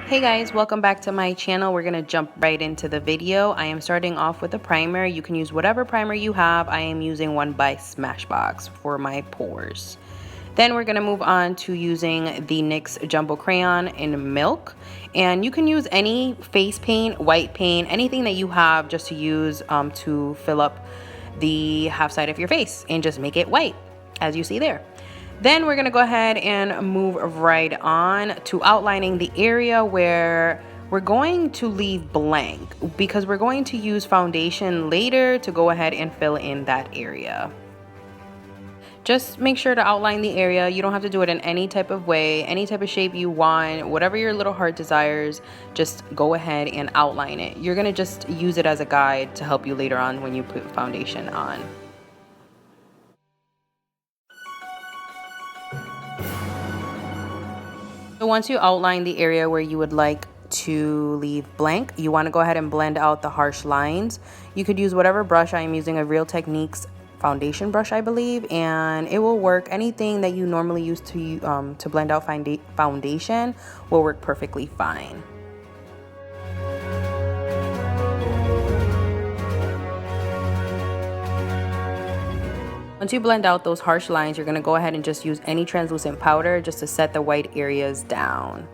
Hey guys, welcome back to my channel. We're gonna jump right into the video. I am starting off with a primer. You can use whatever primer you have. I am using one by SmashBox for my pores. Then we're gonna move on to using the NYX Jumbo Crayon in Milk. And you can use any face paint, white paint, anything that you have just to use to fill up the half side of your face and just make it white, as you see there. Then we're gonna go ahead and move right on to outlining the area where we're going to leave blank because we're going to use foundation later to go ahead and fill in that area. Just make sure to outline the area. You don't have to do it in any type of way, any type of shape you want, whatever your little heart desires, just go ahead and outline it. You're gonna just use it as a guide to help you later on when you put foundation on. So once you outline the area where you would like to leave blank, you want to go ahead and blend out the harsh lines. You could use whatever brush. I am using a Real Techniques foundation brush, I believe, and it will work. Anything that you normally use to blend out foundation will work perfectly fine. Once you blend out those harsh lines, you're going to go ahead and just use any translucent powder just to set the white areas down.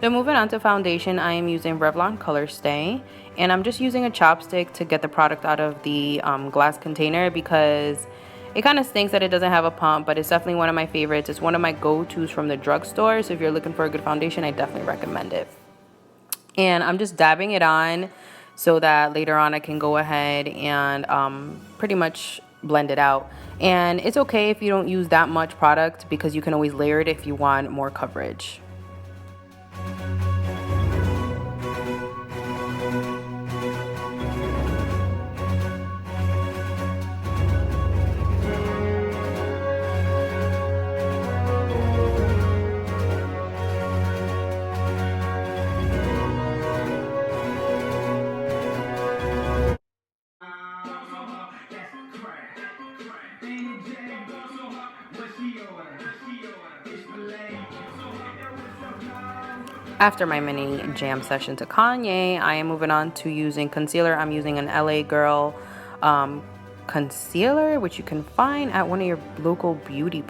So moving on to foundation, I am using Revlon ColorStay, and I'm just using a chopstick to get the product out of the glass container because it kind of stinks that it doesn't have a pump, but it's definitely one of my favorites. It's one of my go-tos from the drugstore, so if you're looking for a good foundation, I definitely recommend it. And I'm just dabbing it on so that later on I can go ahead and pretty much blend it out. And it's okay if you don't use that much product because you can always layer it if you want more coverage. After my mini jam session to Kanye, I am moving on to using concealer. I'm using an LA Girl concealer, which you can find at one of your local beauty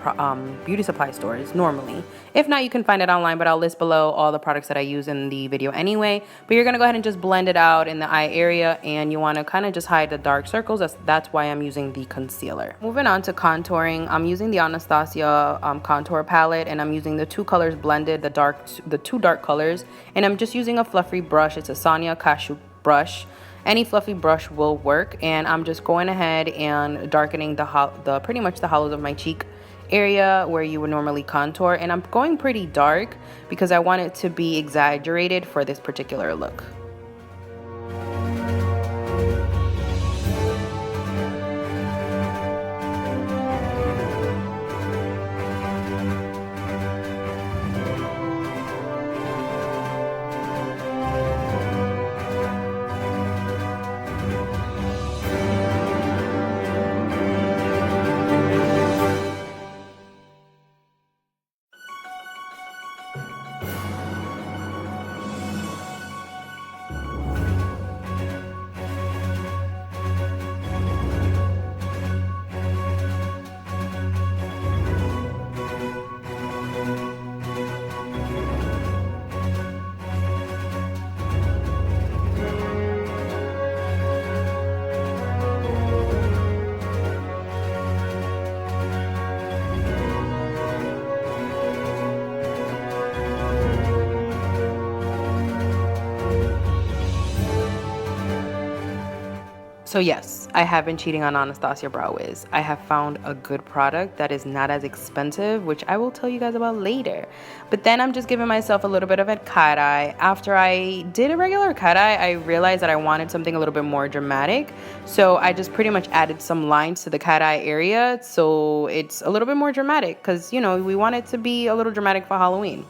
supply stores normally. If not, you can find it online, but I'll list below all the products that I use in the video anyway. But you're going to go ahead and just blend it out in the eye area, and you want to kind of just hide the dark circles. That's why I'm using the concealer. Moving on to contouring, I'm using the Anastasia contour palette, and I'm using the two colors blended, the two dark colors, and I'm just using a fluffy brush. It's a Sonia Cashew brush. Any fluffy brush will work, and I'm just going ahead and darkening pretty much the hollows of my cheek area where you would normally contour, and I'm going pretty dark because I want it to be exaggerated for this particular look. So yes, I have been cheating on Anastasia Brow Wiz. I have found a good product that is not as expensive, which I will tell you guys about later. But then I'm just giving myself a little bit of a cat eye. After I did a regular cat eye, I realized that I wanted something a little bit more dramatic. So I just pretty much added some lines to the cat eye area so it's a little bit more dramatic because, you know, we want it to be a little dramatic for Halloween.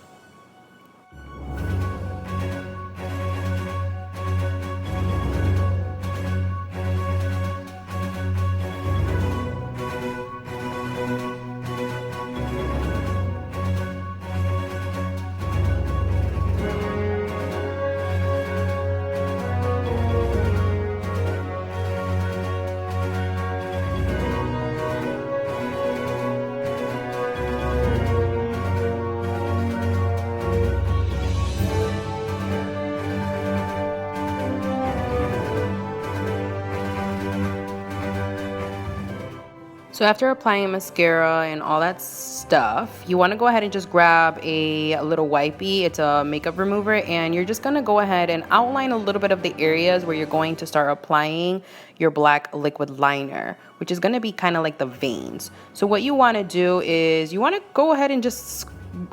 So after applying mascara and all that stuff, you want to go ahead and just grab a little wipey. It's a makeup remover, and you're just going to go ahead and outline a little bit of the areas where you're going to start applying your black liquid liner, which is going to be kind of like the veins. So what you want to do is you want to go ahead and just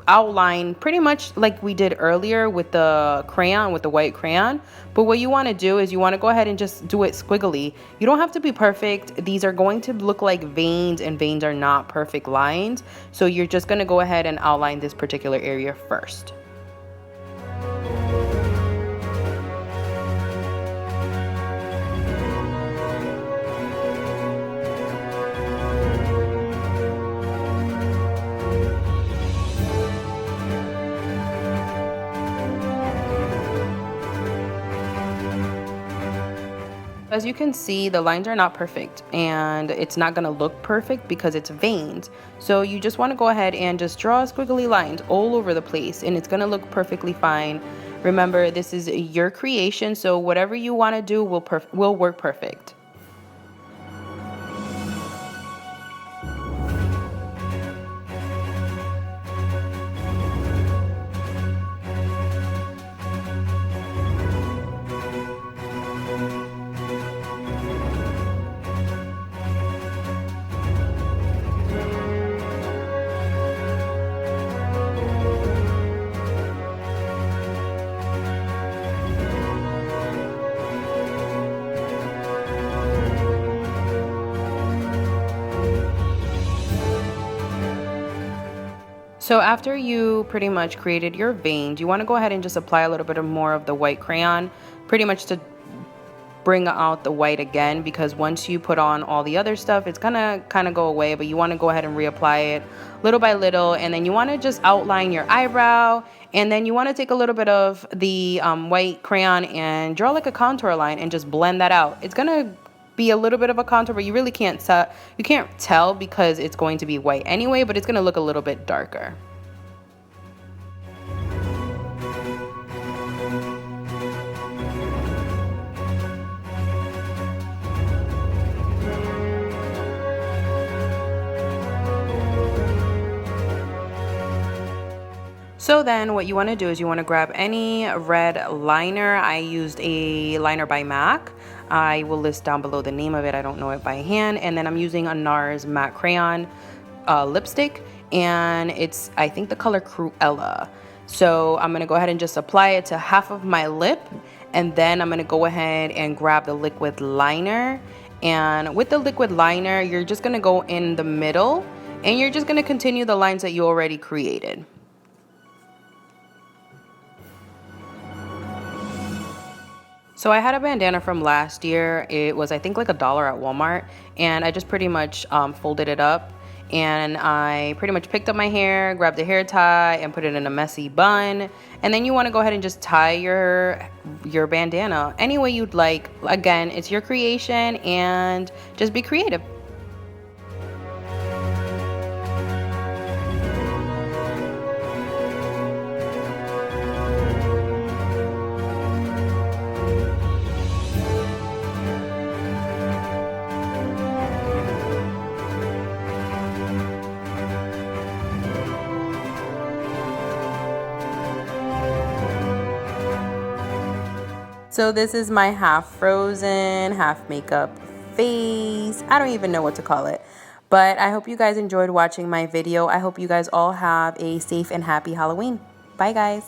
outline pretty much like we did earlier with the crayon, with the white crayon. But what you want to do is you want to go ahead and just do it squiggly. You don't have to be perfect. These are going to look like veins, and veins are not perfect lines. So you're just going to go ahead and outline this particular area first. As you can see, the lines are not perfect, and it's not going to look perfect because it's veins. So you just want to go ahead and just draw squiggly lines all over the place, and it's going to look perfectly fine. Remember, this is your creation, so whatever you want to do will work perfect. So after you pretty much created your veins, you want to go ahead and just apply a little bit more of the white crayon, pretty much to bring out the white again, because once you put on all the other stuff, it's gonna kind of go away, but you want to go ahead and reapply it little by little. And then you want to just outline your eyebrow, and then you want to take a little bit of the white crayon and draw like a contour line and just blend that out. It's gonna be a little bit of a contour, but you really can't tell because it's going to be white anyway, but it's going to look a little bit darker. So then what you want to do is you want to grab any red liner. I used a liner by MAC. I will list down below the name of it. I don't know it by hand. And then I'm using a NARS matte crayon lipstick, and it's, I think, the color Cruella. So I'm going to go ahead and just apply it to half of my lip, and then I'm going to go ahead and grab the liquid liner. And with the liquid liner, you're just going to go in the middle, and you're just going to continue the lines that you already created. So I had a bandana from last year. It was, I think, like $1 at Walmart, and I just pretty much folded it up, and I pretty much picked up my hair, grabbed a hair tie, and put it in a messy bun. And then you want to go ahead and just tie your bandana any way you'd like. Again, it's your creation, and just be creative. So this is my half frozen, half makeup face. I don't even know what to call it. But I hope you guys enjoyed watching my video. I hope you guys all have a safe and happy Halloween. Bye, guys.